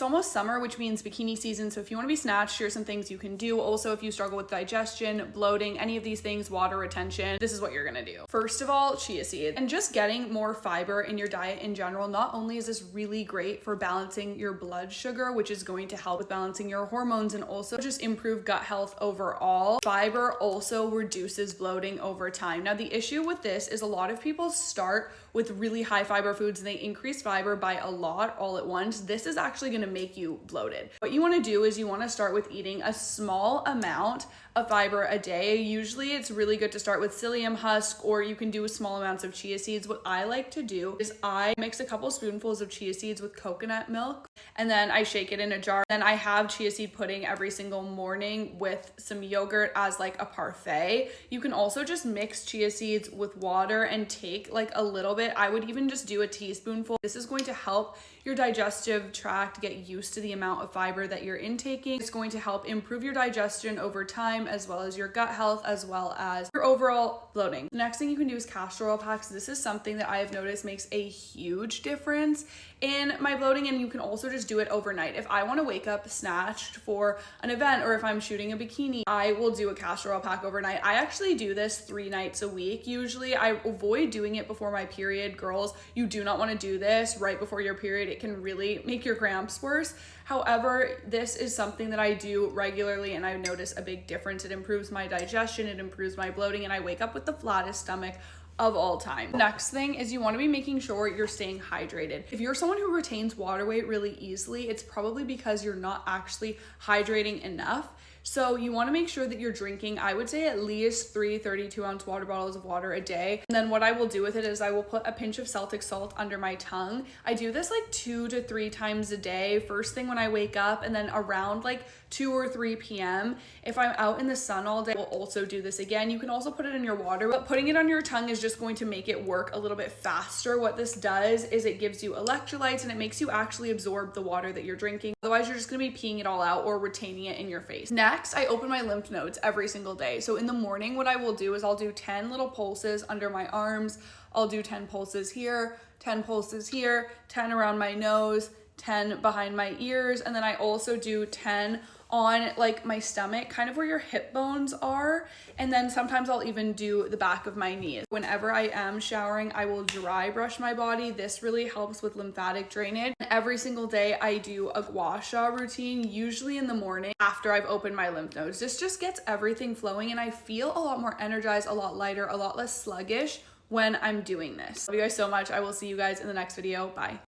It's almost summer, which means bikini season. So if you want to be snatched, here's some things you can do. Also, if you struggle with digestion, bloating, any of these things, water retention, this is what you're gonna do. First of all, chia seeds. And just getting more fiber in your diet in general, not only is this really great for balancing your blood sugar, which is going to help with balancing your hormones and also just improve gut health overall, fiber also reduces bloating over time. Now, the issue with this is a lot of people start with really high fiber foods and they increase fiber by a lot all at once. This is actually going to make you bloated. What you want to do is you want to start with eating a small amount of fiber a day. Usually it's really good to start with psyllium husk, or you can do small amounts of chia seeds. What I like to do is I mix a couple spoonfuls of chia seeds with coconut milk and then I shake it in a jar. Then I have chia seed pudding every single morning with some yogurt as like a parfait. You can also just mix chia seeds with water and take like a little bit. I would even just do a teaspoonful. This is going to help your digestive tract get used to the amount of fiber that you're intaking. It's going to help improve your digestion over time, as well as your gut health, as well as your overall bloating. The next thing you can do is castor oil packs. This is something that I have noticed makes a huge difference in my bloating, and you can also just do it overnight. If I want to wake up snatched for an event, or if I'm shooting a bikini, I will do a castor oil pack overnight. I actually do this 3 nights a week. Usually I avoid doing it before my period. Girls, you do not want to do this right before your period. It can really make your cramps worse. However, this is something that I do regularly and I notice a big difference. It improves my digestion, it improves my bloating, and I wake up with the flattest stomach of all time. Next thing is you want to be making sure you're staying hydrated. If you're someone who retains water weight really easily, it's probably because you're not actually hydrating enough. So you want to make sure that you're drinking, I would say, at least 3 32-ounce water bottles of water a day. And then what I will do with it is I will put a pinch of Celtic salt under my tongue. I do this like 2 to 3 times a day, first thing when I wake up, and then around like 2 or 3 p.m. If I'm out in the sun all day, we'll also do this again. You can also put it in your water, but putting it on your tongue is just going to make it work a little bit faster. What this does is it gives you electrolytes and it makes you actually absorb the water that you're drinking. Otherwise, you're just gonna be peeing it all out or retaining it in your face. Next, I open my lymph nodes every single day. So in the morning, what I will do is I'll do 10 little pulses under my arms. I'll do 10 pulses here, 10 pulses here, 10 around my nose, 10 behind my ears, and then I also do 10 on like my stomach, kind of where your hip bones are, and then sometimes I'll even do the back of my knees. Whenever I am showering, I will dry brush my body. This really helps with lymphatic drainage. Every single day I do a gua sha routine, usually in the morning after I've opened my lymph nodes. This just gets everything flowing and I feel a lot more energized, a lot lighter, a lot less sluggish when I'm doing this. Love you guys so much. I will see you guys in the next video. Bye.